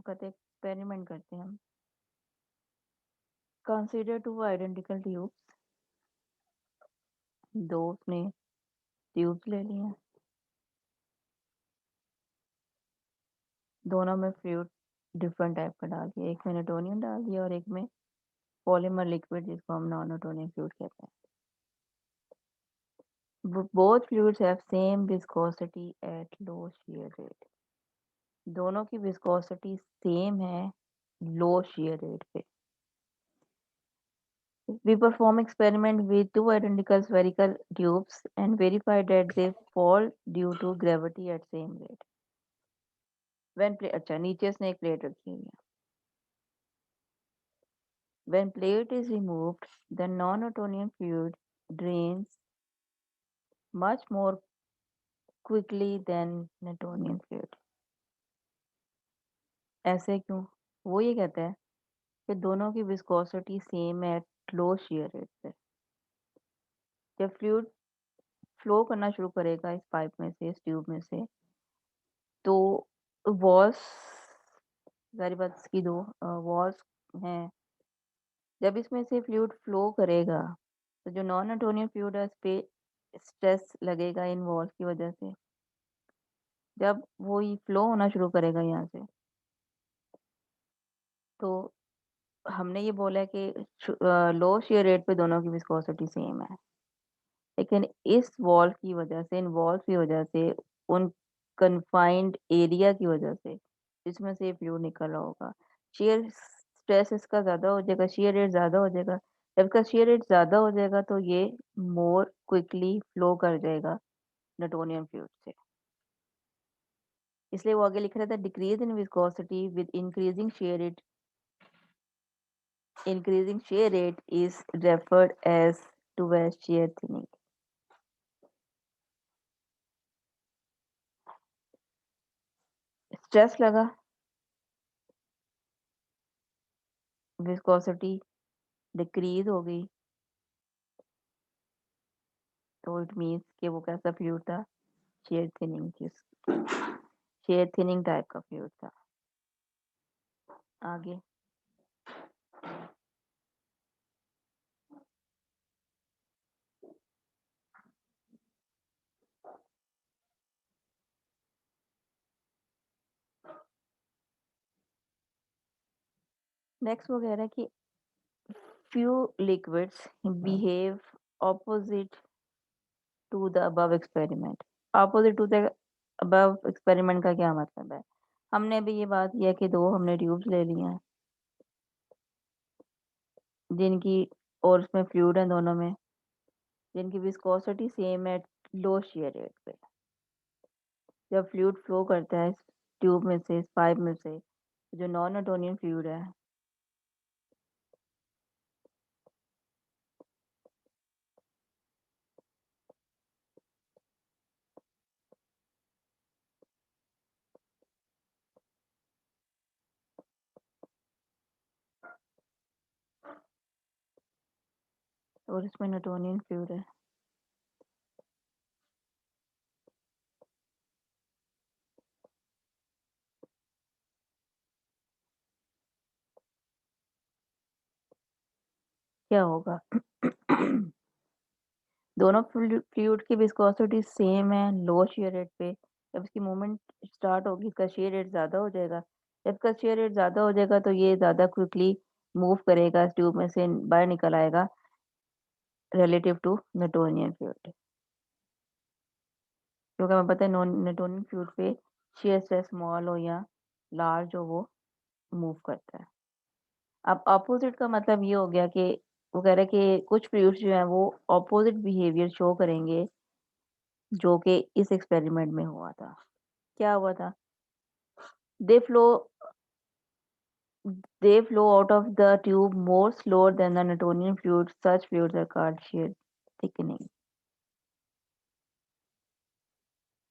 कहते एक्सपेरिमेंट करते हैं हम। कंसीडर टू आइडेंटिकल ट्यूब्स, दो उसने ट्यूब्स ले लिए हैं, दोनों में फ्लूइड डिफरेंट टाइप का डाल दिया, एक में न्यूटोनियम डाल दिया और एक में पॉलीमर लिक्विड जिसको हम नॉन न्यूटोनियम फ्लूइड कहते हैं। Both fluids have same viscosity at low shear rate, दोनों की विस्कोसिटी सेम है लो shear रेट पे। We perform experiment with two identical spherical tubes and verify that they fall due to gravity at same rate. When plate, अच्छा नीचे इसने एक plate रखी हुई है। When plate is removed, the non-Newtonian fluid drains much more quickly than Newtonian fluid. ऐसे क्यों? वो ये कहता है कि दोनों की विस्कोसिटी सेम है लो shear रेट पे। जब फ्लूइड फ्लो करना शुरू करेगा इस पाइप में से, इस ट्यूब में से, तो वॉल्स, सारी बात इसकी दो वॉल्स हैं। जब इसमें से फ्लूइड फ्लो करेगा तो जो नॉन न्यूटोनियन फ्लूइड है उस पे स्ट्रेस लगेगा इन वॉल्स की वजह से। जब वो ये फ्लो होना शुरू करेगा यहाँ से, तो हमने ये बोला है कि लो shear रेट पे दोनों की विस्कोसिटी सेम है, लेकिन इस वॉल की वजह से, इन वॉल्स की वजह से, उन कन्फाइंड एरिया की वजह से जिसमें से फ्लूइड निकल रहा होगा, shear स्ट्रेस इसका ज़्यादा हो जाएगा, shear रेट ज़्यादा हो जाएगा। जब इसका shear रेट ज़्यादा हो जाएगा तो ये मोर क्विकली फ्लो कर जाएगा न्यूटोनियन फ्लूइड से। इसलिए वो आगे लिख रहा था decrease in viscosity with increasing shear rate, increasing shear rate is referred as to as shear thinning. Stress लगा, विस्कोसिटी डिक्रीज हो गई, तो इट मीन्स कि वो कैसा फ्लूइड था, शेयर थिनिंग थी, शेयर थिनिंग टाइप का फ्लूइड था। आगे नेक्स्ट वो कह रहा है कि few liquids behave opposite to the above experiment. Opposite to the above experiment का क्या मतलब है? हमने भी ये बात किया कि दो हमने ट्यूब्स ले ली हैं जिनकी, और उसमें फ्लूइड है दोनों में, जिनकी विस्कोसिटी सेम है लो shear रेट पे। जब फ्लूइड फ्लो करता है इस ट्यूब में से, इस पाइप में से, जो नॉन न्यूटोनियन फ्लूइड है, और इसमें न्यूटोनियन फ्लूइड है, क्या होगा? दोनों फ्लूइड की विस्कोसिटी सेम है लो shear रेट पे। जब इसकी मूवमेंट स्टार्ट होगी इसका shear रेट ज़्यादा हो जाएगा। जब इसका shear रेट ज़्यादा हो जाएगा तो ये ज़्यादा क्विकली मूव करेगा, इस ट्यूब में से बाहर निकल आएगा रिलेटिव टू न्यूटोनियन फ्लूइड। क्योंकि हमें पता है नॉन न्यूटोनियन फ्लूइड पे shear स्ट्रेस स्मॉल हो या लार्ज हो, वो मूव करता है। अब अपोजिट का मतलब ये हो गया कि वो कह रहा है कि कुछ फ्लूइड्स जो है वो अपोजिट बिहेवियर शो करेंगे जो कि इस एक्सपेरिमेंट में हुआ था। क्या हुआ था? दे flow they flow out of the tube more slower than the Newtonian fluids. Such fluids are called shear thickening.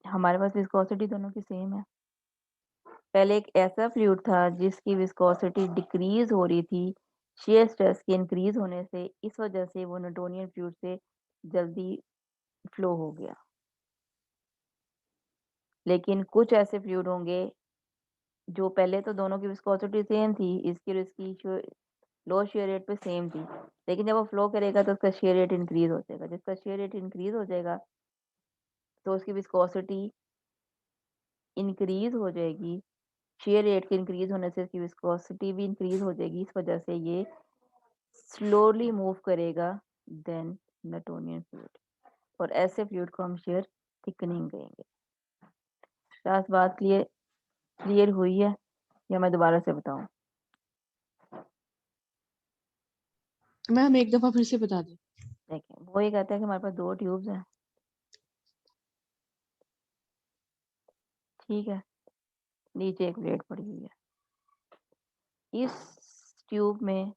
हमारे पास विस्कोसिटी दोनों की सेम है। पहले एक ऐसा फ्लूइड था जिसकी विस्कोसिटी डिक्रीज हो रही थी शेयर स्ट्रेस के इंक्रीज होने से, इस वजह से वो न्यूटोनियन फ्लूइड से जल्दी फ्लो हो गया। लेकिन कुछ ऐसे फ्लूइड होंगे जो पहले तो दोनों की विस्कोसिटी सेम थी, इसकी और इसकी लो शेयर रेट पे सेम थी, लेकिन जब वो फ्लो करेगा तो उसका शेयर रेट इंक्रीज हो जाएगा। जिसका शेयर रेट इंक्रीज हो जाएगा तो उसकी विस्कोसिटी इंक्रीज हो जाएगी। शेयर रेट के इंक्रीज होने से इसकी विस्कोसिटी भी इंक्रीज हो जाएगी। इस वजह से ये स्लोली मूव करेगा देन न्यूटोनियन फ्लूइड, और ऐसे फ्लूइड को हम शेयर थिकनिंग कहेंगे। क्या बात क्लियर हुई है या मैं दोबारा से बताऊं? मैम एक दफा फिर से बता दें। देखें, वो ये कहता है कि हमारे पास दो ट्यूब्स हैं, ठीक है, नीचे एक प्लेट पड़ी हुई है। इस ट्यूब में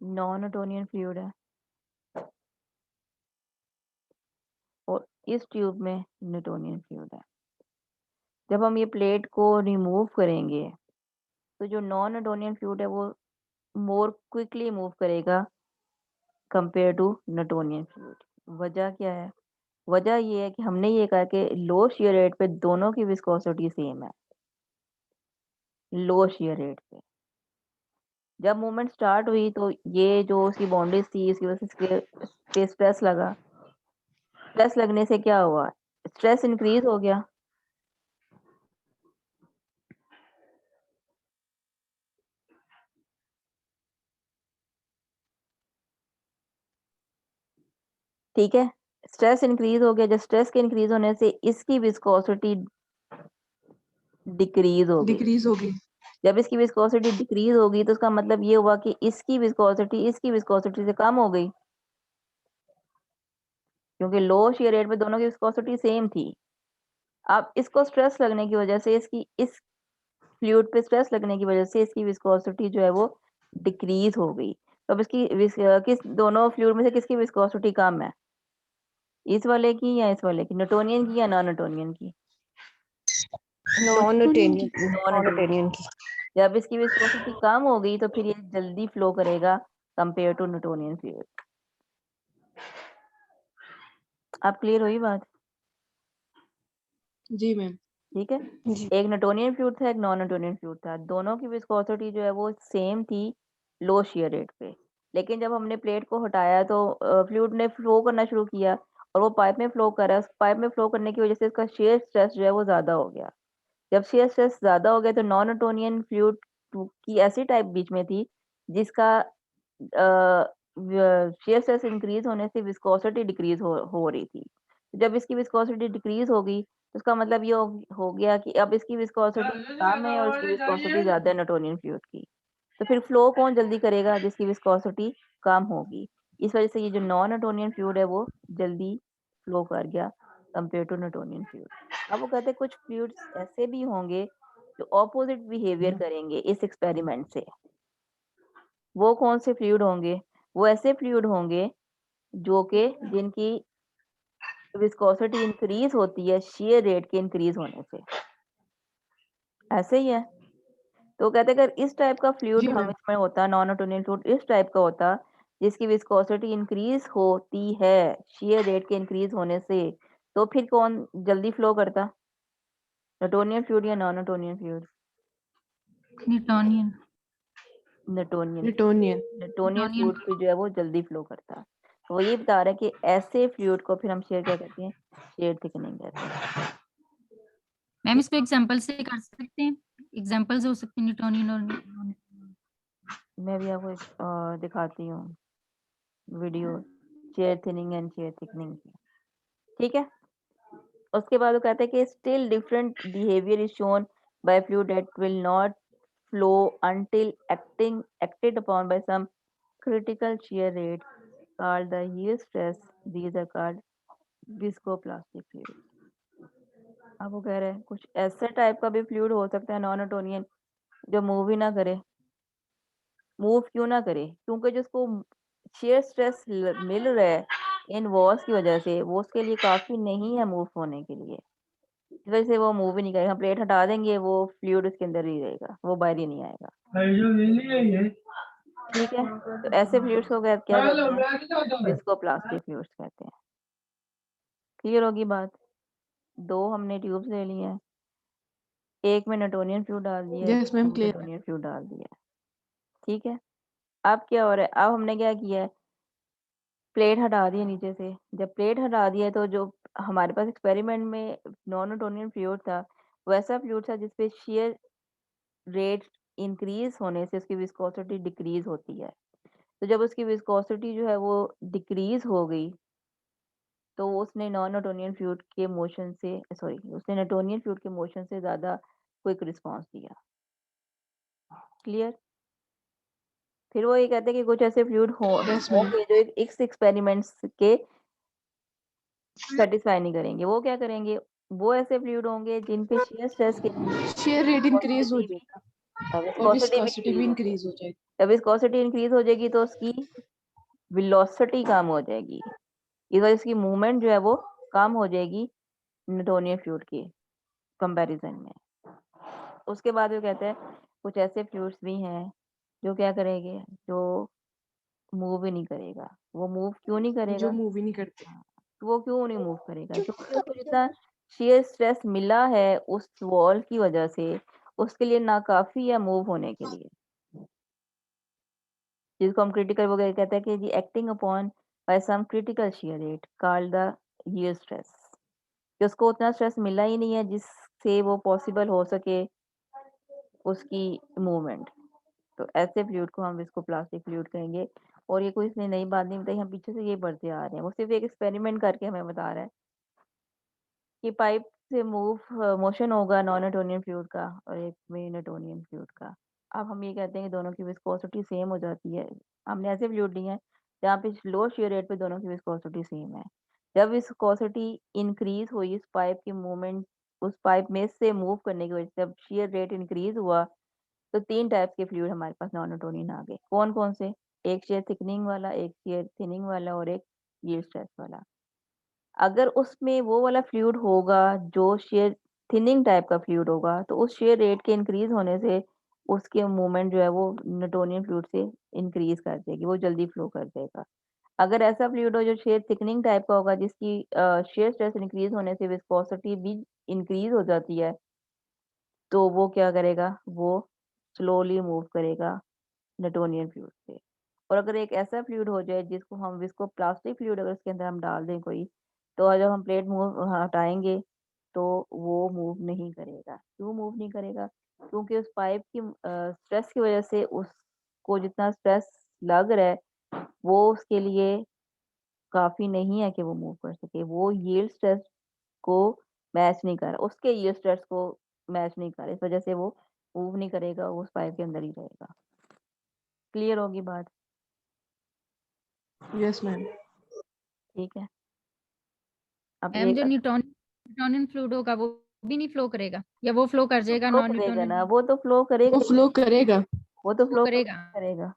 नॉन न्यूटोनियन फ्लूइड है और इस ट्यूब में न्यूटोनियन फ्लूइड है। जब हम ये प्लेट को रिमूव करेंगे तो जो नॉन न्यूटोनियन फ्लूइड है वो मोर क्विकली मूव करेगा कंपेयर टू न्यूटोनियन फ्लूइड। वजह क्या है? वजह ये है कि हमने ये कहा कि लो शियर रेट पे दोनों की विस्कोसिटी सेम है। लो शियर रेट पे जब मूवमेंट स्टार्ट हुई तो ये जो उसकी बाउंड्रीज थी, इसकी वजह से इसके स्ट्रेस लगा। स्ट्रेस लगने से क्या हुआ? स्ट्रेस इंक्रीज हो गया। ठीक है, स्ट्रेस इंक्रीज हो गया। जब स्ट्रेस के इंक्रीज होने से इसकी विस्कोसिटी डिक्रीज हो गई। डिक्रीज होगी। जब इसकी विस्कोसिटी डिक्रीज होगी तो उसका मतलब ये हुआ कि इसकी विस्कोसिटी से कम हो गई, क्योंकि लो शेयर रेट पे दोनों की विस्कोसिटी सेम थी। अब इसको स्ट्रेस लगने की वजह से इस फ्लूइड पे स्ट्रेस लगने की वजह से इसकी विस्कोसिटी जो है वो डिक्रीज हो गई। तो अब किस दोनों फ्लूइड में से किसकी विस्कोसिटी कम है? इस वाले की या इस वाले की? न्यूटोनियन की या नॉन न्यूटोनियन की? Non Newtonian Newtonian non non Newtonian. Newtonian की। जब इसकी विस्कोसिटी कम हो गई तो फिर ये जल्दी फ्लो करेगा कंपेयर टू न्यूटोनियन फ्लूइड। अब क्लियर हुई बात? जी मैम। ठीक है, जी। एक न्यूटोनियन फ्लूइड था, एक नॉन न्यूटोनियन फ्लूइड था। दोनों की विस्कोसिटी जो है वो सेम थी लो शियर रेट पे। लेकिन जब हमने प्लेट को हटाया तो फ्लूइड ने फ्लो करना शुरू किया और वो पाइप में फ्लो कर रहा है। उस पाइप में फ्लो करने की वजह से इसका शेयर स्ट्रेस जो है वो ज़्यादा हो गया। जब शेयर स्ट्रेस ज़्यादा हो गया तो नॉन न्यूटोनियन फ्लूइड की ऐसी टाइप बीच में थी जिसका शेयर स्ट्रेस इंक्रीज होने से विस्कोसिटी डिक्रीज हो रही थी। जब इसकी विस्कोसिटी डिक्रीज हो गई तो उसका मतलब ये हो गया कि अब इसकी विस्कोसिटी कम है और इसकी विस्कोसिटी ज्यादा है न्यूटोनियन फ्लूइड की। तो फिर फ्लो कौन जल्दी करेगा? जिसकी विस्कोसिटी कम होगी। इस वजह से ये जो नॉन न्यूटोनियन फ्लूइड है वो जल्दी फ्लो कर गया कंपेयर टू न्यूटोनियन फ्लूइड। अब वो कहते हैं कुछ फ्लूइड्स ऐसे भी होंगे जो ऑपोजिट बिहेवियर करेंगे इस एक्सपेरिमेंट से। वो कौन से फ्लूइड होंगे? वो ऐसे फ्लूइड होंगे जो कि जिनकी विस्कोसिटी इंक्रीज होती है शेयर रेट के इंक्रीज होने से। ऐसे ही है। तो कहते हैं अगर इस टाइप का फ्लूइड जी हम मैम। इसमें होता, नॉन न्यूटोनियन फ्लूइड इस टाइप का होता जिसकी विस्कोसिटी इंक्रीज होती है शेयर रेट के इंक्रीज होने से, तो फिर कौन जल्दी फ्लो करता? न्यूटोनियन फ्लूइड या non Newtonian fluid? Newtonian Newtonian Newtonian. Newtonian Newtonian fluid फिर जो है वो जल्दी फ्लो करता है। तो वो ये बता रहा है कि ऐसे फ्लूइड को फिर हम शेयर क्या कहते हैं? शेयर थिकनिंग कहते हैं। मैम इसको एग्जांपल से कर सकते हैं? एग्जांपल्स हो सकते हैं न्यूटोनियन और मैं भी आपको दिखाती हूँ video share thinning and share thickening की। ठीक है, उसके बाद वो कहते हैं कि still different behaviour is shown by fluid that will not flow until acted upon by some critical shear rate called the yield stress. These are called viscoplastic fluid. अब वो कह रहे हैं कुछ ऐसे टाइप का भी फ्लूइड हो सकता है नॉन न्यूटोनियन जो मूव ही ना करे। मूव क्यों ना करे? क्योंकि जिसको शेयर स्ट्रेस मिल रहा है इन वॉल्स की वजह से वो उसके लिए काफी नहीं है मूव होने के लिए। इस वजह से वो मूव ही नहीं करेगा। हम प्लेट हटा देंगे वो फ्लूइड उसके अंदर ही रहेगा, वो बाहर ही नहीं आएगा। ठीक है, तो ऐसे फ्लूइड्स को क्या कहते हैं? विस्कोप्लास्टिक फ्लूइड्स कहते हैं। क्लियर होगी बात? दो हमने ट्यूब्स ले ली हैं, एक में न्यूटोनियन फ्लूइड डाल दिया, एक यस मैम, में क्लियर। न्यूटोनियन फ्लूइड डाल दिया। ठीक है, अब क्या हो रहा है, अब हमने क्या किया है, प्लेट हटा दी है नीचे से। जब प्लेट हटा दी है तो जो हमारे पास एक्सपेरिमेंट में नॉन न्यूटोनियन फ्लूइड था, वैसा फ्लूइड था जिसपे shear रेट इंक्रीज होने से उसकी विस्कोसिटी डिक्रीज होती है। तो जब उसकी विस्कोसिटी जो है वो डिक्रीज हो गई, तो उसने नॉन न्यूटोनियन फ्लूइड के मोशन से, सॉरी, उसने न्यूटोनियन फ्लूइड के मोशन से ज़्यादा क्विक रिस्पॉन्स दिया। क्लियर? फिर वो ये कहते हैं कि कुछ ऐसे फ्लूइड यस मैम। होंगे जो इस एक्सपेरिमेंट्स के सेटिस्फाई नहीं करेंगे। वो क्या करेंगे, वो ऐसे फ्लूइड होंगे जिन पे shear स्ट्रेस के लिए शेयर रेट इंक्रीज हो विस्कोसिटी जाएगा भी और विस्कोसिटी भी विस्कोसिटी भी इंक्रीज हो इंक्रीज जाएगी। हो जाएगी। जब विस्कोसिटी इंक्रीज हो जाएगी तो उसकी वेलोसिटी कम हो जाएगी, इस वजह से इसकी मूवमेंट जो है वो कम हो जाएगी न्यूटोनियन फ्लूइड के कंपैरिजन में। उसके बाद वो कहते हैं कुछ ऐसे फ्लूइड्स भी हैं जो क्या करेंगे, जो मूव ही नहीं करेगा। वो मूव क्यों नहीं जो करेगा? मूव ही नहीं करते। हाँ, तो वो क्यों नहीं मूव करेगा? क्योंकि उसको जितना shear स्ट्रेस मिला है उस वॉल की वजह से, उसके लिए नाकाफी है मूव होने के लिए, जिसको हम क्रिटिकल वगैरह कहते हैं कि जी acting upon by some critical shear rate called the yield stress, कि उसको उतना स्ट्रेस मिला ही नहीं है जिससे वो पॉसिबल हो सके उसकी मूवमेंट। तो ऐसे फ्लूइड को हम इसको प्लास्टिक फ्लूइड कहेंगे। और ये कोई इसने नई बात नहीं बताई, हम पीछे से ये पढ़ते आ रहे हैं। वो सिर्फ एक एक्सपेरिमेंट करके हमें बता रहा है कि पाइप से मोशन होगा नॉन न्यूटोनियन फ्लूइड का और एक में न्यूटोनियन फ्लूइड का। अब हम ये कहते हैं कि दोनों की विस्कोसिटी सेम हो जाती है। हमने ऐसे फ्लूइड लिए हैं जहाँ पे लो shear रेट पे दोनों की विस्कोसिटी सेम है। जब विस्कोसिटी इंक्रीज हुई, इस पाइप की मूवमेंट, उस पाइप में से मूव करने की वजह से जब shear रेट इंक्रीज हुआ, तो 3 टाइप्स के फ्लूइड हमारे पास नॉन न्यूटोनियन आ गए। कौन-कौन से? एक shear थिकनिंग वाला, एक shear थिनिंग वाला और एक yield स्ट्रेस वाला। अगर उसमें वो वाला फ्लूइड होगा जो shear थिनिंग टाइप का फ्लूइड होगा, तो उस shear रेट के इंक्रीज होने से उसकी मूवमेंट जो है वो न्यूटोनियन फ्लूइड से इंक्रीज कर देगी, वो जल्दी फ्लो कर देगा। अगर ऐसा फ्लूइड हो जो shear थिकनिंग टाइप का होगा, जिसकी shear स्ट्रेस इंक्रीज होने से विस्कोसिटी भी इंक्रीज हो जाती है, तो वो क्या करेगा, वो स्लोली मूव करेगा न्यूटोनियन फ्लूइड से। और अगर एक ऐसा फ्लूइड हो जाए जिसको हम जिसको प्लास्टिक फ्लूइड अगर उसके अंदर हम डाल दें कोई, तो जब हम प्लेट मूव हटाएंगे तो वो मूव नहीं करेगा। क्यों मूव नहीं करेगा? क्योंकि उस पाइप की स्ट्रेस की वजह से उसको जितना स्ट्रेस लग रहा है वो उसके लिए काफी नहीं है कि वो मूव कर सके। वो यील्ड स्ट्रेस को मैच नहीं कर रहा, उसके यील्ड स्ट्रेस को मैच नहीं कर रहा, इस वजह से वो मूव नहीं करेगा, वो उस पाइप के अंदर ही रहेगा। क्लियर होगी बात? Yes ma'am. ठीक है। अब मैम ये जो न्यूटोनियन फ्लूइड होगा वो भी नहीं फ्लो करेगा, या वो फ्लो कर तो जाएगा फ्लो नॉन करेगा ना, न्यूटोनियन? वो तो फ्लो करेगा वो ही, फ्लो करेगा। वो तो फ्लो फ्लो करेगा। करेगा।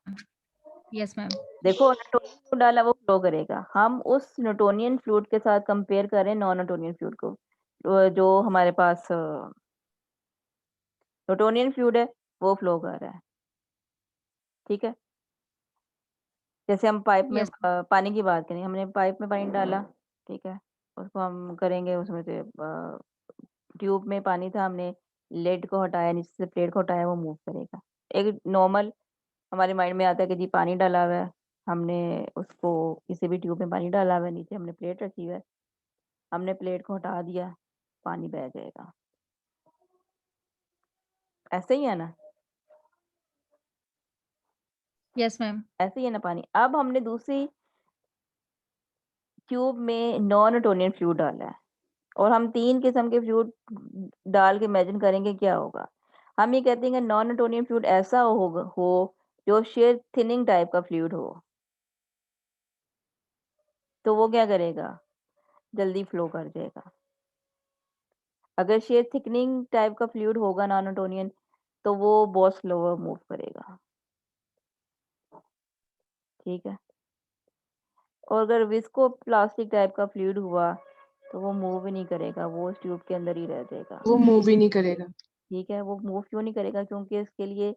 Yes ma'am. देखो न्यूटोनियन फ्लूइड डाला वो फ्लो करेगा। हम उस न्यूटोनियन फ्लूइड के साथ कंपेयर कर रहे हैं नॉन न्यूटोनियन फ्लूइड को। तो जो हमारे पास न्यूटोनियन फ्लूइड है वो फ्लो कर रहा है। ठीक है, जैसे हम पाइप में यस। पानी की बात करें, हमने पाइप में पानी डाला, ठीक है, उसको हम करेंगे उसमें से ट्यूब में पानी था, हमने लेड को हटाया, नीचे से प्लेट को हटाया, वो मूव करेगा। एक नॉर्मल हमारे माइंड में आता है कि जी पानी डाला हुआ है, हमने उसको किसी भी ट्यूब में पानी डाला हुआ है, नीचे हमने प्लेट रखी हुआ है, हमने प्लेट को हटा दिया, पानी बह जाएगा। ऐसे ही है ना? Yes ma'am. ऐसे ही है ना पानी। अब हमने दूसरी ट्यूब में नॉन न्यूटोनियन फ्लूइड डाला है और हम 3 किस्म के फ्लूइड डाल के इमेजिन करेंगे क्या होगा। हम ये कहते हैं कि नॉन न्यूटोनियन फ्लूइड ऐसा हो जो shear थिनिंग टाइप का फ्लूइड हो, तो वो क्या करेगा, जल्दी फ्लो कर जाएगा। अगर shear थिकनिंग टाइप का फ्लूइड होगा नॉन न्यूटोनियन, तो वो बहुत स्लोवर मूव करेगा। ठीक है, और अगर विस्को प्लास्टिक टाइप का फ्लूइड हुआ तो वो मूव ही नहीं करेगा, वो उस ट्यूब के अंदर ही रह जाएगा। वो मूव ही नहीं करेगा। ठीक है, वो मूव क्यों नहीं करेगा? क्योंकि इसके लिए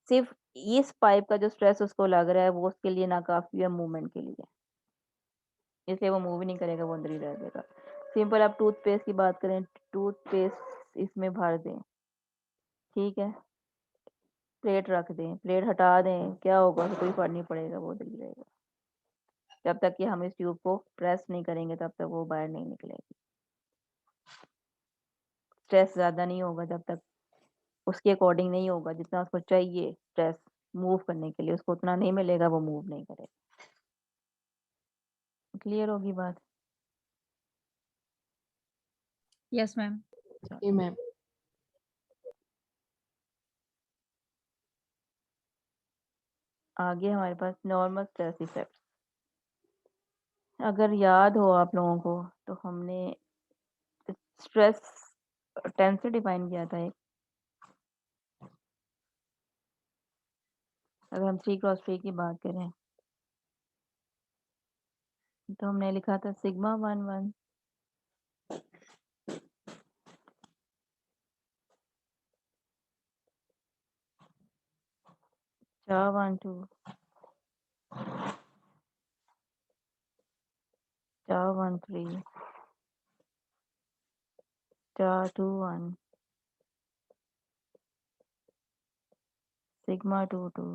सिर्फ इस पाइप का जो स्ट्रेस उसको लग रहा है वो उसके लिए नाकाफी है मूवमेंट के लिए, इसलिए वो मूव ही नहीं करेगा, वो अंदर ही रह जाएगा। सिंपल आप टूथपेस्ट की बात करें, टूथपेस्ट इसमें भर दें, ठीक है, प्लेट रख दें, प्लेट हटा दें, क्या होगा? कोई फर्क नहीं पड़ेगा, वो दबी रहेगा। जब तक कि हम इस ट्यूब को प्रेस नहीं करेंगे तब तक वो बाहर नहीं निकलेगी। स्ट्रेस ज़्यादा नहीं होगा जब तक उसके अकॉर्डिंग नहीं होगा, जितना उसको चाहिए स्ट्रेस मूव करने के लिए, उसको उतना नहीं मिलेगा, वो मूव नहीं करेगा। क्लियर होगी बात? Yes ma'am. जी मैम। आगे हमारे पास नॉर्मल स्ट्रेस इफेक्ट्स। अगर याद हो आप लोगों को तो हमने स्ट्रेस 10 से डिफाइन किया था एक। अगर हम 3x3 की बात करें तो हमने लिखा था सिग्मा 1 1 चा 1 2 चा 1 3 चा 2 1 सिग्मा 2 2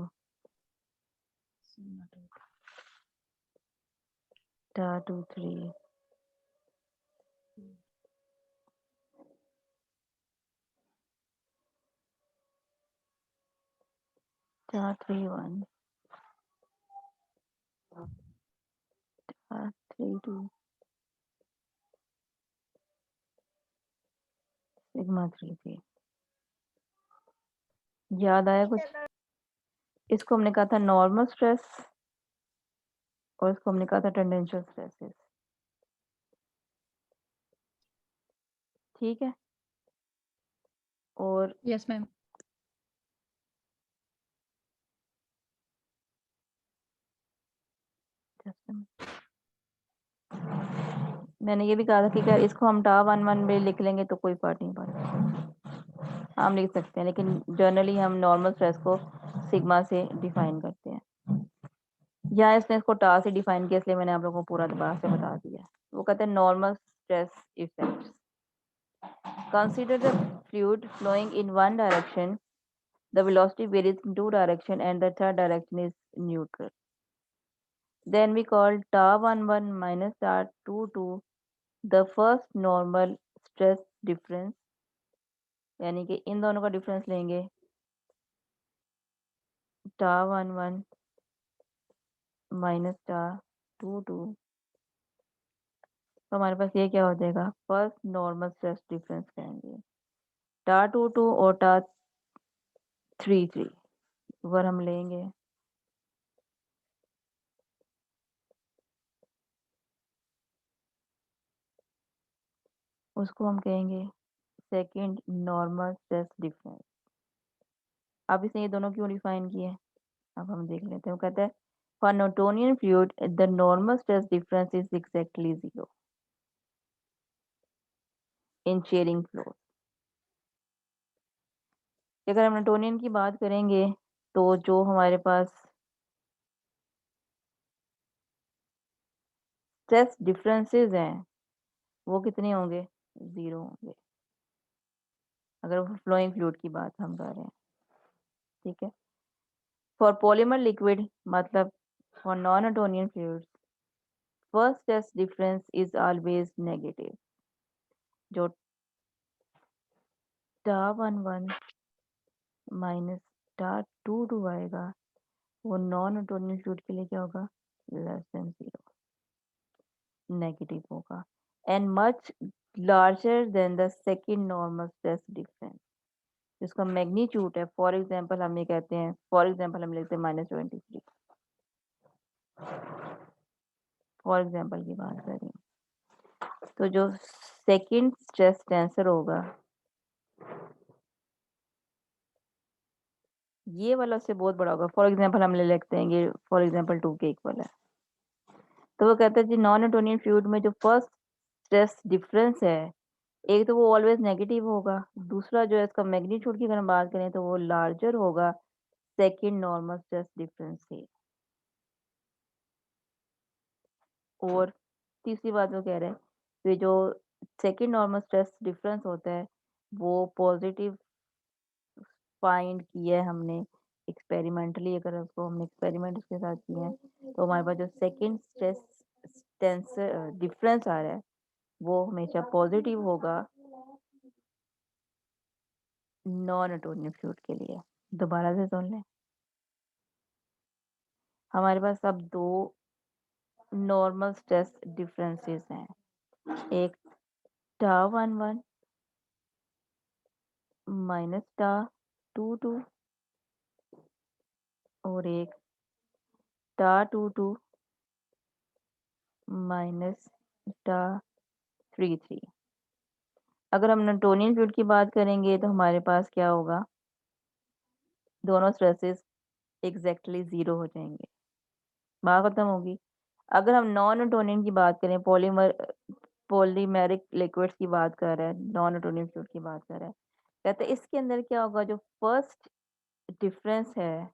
चा 2 3 चा 3 1 चा 3 2 सिग्मा 3 3। याद आया कुछ? इसको हमने कहा था नॉर्मल स्ट्रेस और इसको हमने कहा था टेंडेंशियल स्ट्रेसेस। ठीक है, और यस मैम। मैंने ये भी कहा था कि अगर इसको हम टा 1 1 में लिख लेंगे तो कोई फर्क नहीं पड़ता, हम लिख सकते हैं, लेकिन जनरली हम नॉर्मल स्ट्रेस को सिग्मा से डिफाइन करते हैं। या इसने इसको टा से डिफाइन किया, इसलिए मैंने आप लोगों को पूरा दोबारा से बता दिया। वो कहते हैं normal stress effects. Consider the fluid flowing in one direction, the velocity varies in two direction and the third direction is neutral. Then we call tau 1 1 minus tau 2 2 the first normal stress difference, यानी कि इन दोनों का difference लेंगे tau 1 1 minus tau 2 2, तो हमारे पास ये क्या हो जाएगा? फर्स्ट नॉर्मल स्ट्रेस डिफरेंस कहेंगे। tau 2 2 और tau 3 3 अगर हम लेंगे उसको हम कहेंगे सेकंड नॉर्मल स्ट्रेस डिफरेंस। अब इसने ये दोनों क्यों डिफाइन किए? अब हम देख लेते हैं। वो कहता है for Newtonian fluid the normal stress difference is exactly 0 in sharing flow. अगर हम न्यूटोनियन की बात करेंगे तो जो हमारे पास स्ट्रेस डिफरेंसेस हैं वो कितने होंगे? 0 होंगे, अगर फ्लोइंग फ्लूइड की बात हम कर रहे हैं। ठीक है, फॉर पॉलीमर लिक्विड मतलब for non Newtonian fluids first stress difference is always negative. जो टा 1 1 माइनस टा 2 2 आएगा वो नॉन न्यूटोनियन फ्लूइड के लिए क्या होगा? लेस देन 0, नेगेटिव होगा, and much larger than the second normal stress difference जिसका मैग्नीट्यूड है। फॉर एग्जांपल हम ये कहते हैं, फॉर एग्जांपल हम लेते हैं -23। फॉर एग्जांपल की बात करें तो जो सेकंड स्ट्रेस टेंसर होगा ये वाला उससे बहुत बड़ा होगा। फॉर एग्जांपल हम ले लेते हैं ये फॉर एग्जांपल 2 के इक्वल है। तो वो कहता है जी नॉन न्यूटोनियन फ्लूइड में जो फर्स्ट स्ट्रेस डिफरेंस है एक तो वो ऑलवेज नेगेटिव होगा, दूसरा जो है इसका मैग्नीट्यूड की अगर हम बात करें तो वो लार्जर होगा सेकंड नॉर्मल स्ट्रेस डिफरेंस से। और तीसरी बात वो कह रहे हैं कि जो सेकंड नॉर्मल स्ट्रेस डिफरेंस होता है वो पॉजिटिव फाइंड किया है हमने एक्सपेरिमेंटली, अगर उसको हमने एक्सपेरिमेंट उसके साथ किए हैं, तो हमारे पास जो सेकंड स्ट्रेस डिफरेंस आ रहा है वो हमेशा पॉजिटिव होगा नॉन न्यूटोनियन फ्लूइड के लिए। दोबारा से सुन लें, हमारे पास अब दो नॉर्मल स्ट्रेस डिफरेंसेस हैं, एक τ11 माइनस τ22 और एक τ22 माइनस τ33। अगर हम न्यूटोनियन फ्लूइड की बात करेंगे तो हमारे पास क्या होगा, दोनों स्ट्रेसेस एग्जैक्टली जीरो हो जाएंगे, बात खत्म होगी। अगर हम नॉन न्यूटोनियन की बात करें, पॉलीमेरिक लिक्विड्स की बात कर रहे हैं, नॉन न्यूटोनियन फ्लूइड की बात कर रहे हैं, कहते हैं इसके अंदर क्या होगा, जो फर्स्ट डिफरेंस है,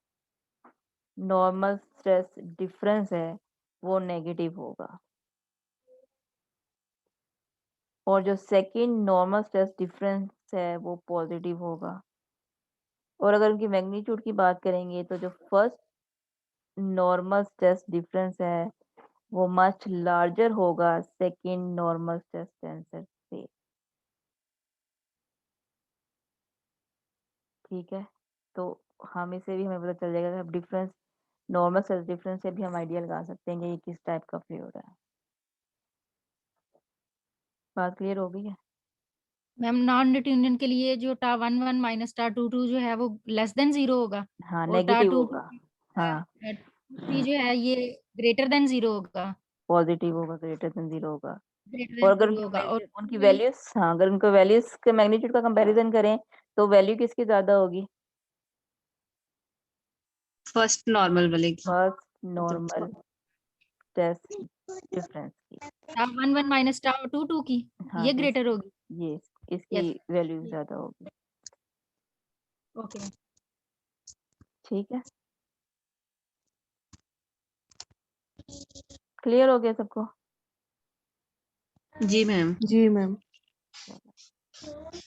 नॉर्मल स्ट्रेस डिफरेंस है, वो नेगेटिव होगा, और जो सेकंड नॉर्मल स्ट्रेस डिफरेंस है वो पॉजिटिव होगा। और अगर उनकी मैग्नीट्यूड की बात करेंगे तो जो फर्स्ट नॉर्मल स्ट्रेस डिफरेंस है वो मच लार्जर होगा सेकंड नॉर्मल स्ट्रेस टेंसर से। ठीक है, तो हम इसे भी हमें पता चल जाएगा कि अब डिफरेंस, नॉर्मल स्ट्रेस डिफरेंस से भी हम आइडिया लगा सकते हैं कि ये किस टाइप का फ्लूइड है। बात क्लियर हो गई है? मैम नॉन न्यूटोनियन के लिए जो τ11 माइनस τ22 जो है वो लेस देन 0 होगा, हाँ, और नेगेटिव τ22 होगा। हाँ, 23 जो है ये ग्रेटर देन 0 होगा, पॉजिटिव होगा, ग्रेटर देन 0 होगा। ग्रेटर और देन अगर 0 होगा। और उनकी वैल्यूज, हाँ, अगर उनका वैल्यूज के मैग्नीट्यूड का कंपैरिजन करें तो वैल्यू किसकी ज्यादा होगी? फर्स्ट नॉर्मल वाले की। फर्स्ट नॉर्मल स्ट्रेस डिफरेंस की। τ11 माइनस τ22 की हाँ, ये ग्रेटर होगी। ये इसकी यस, वैल्यू ज्यादा होगी। ओके। ठीक है, क्लियर हो गया सबको? जी मैम। जी मैम। चलो।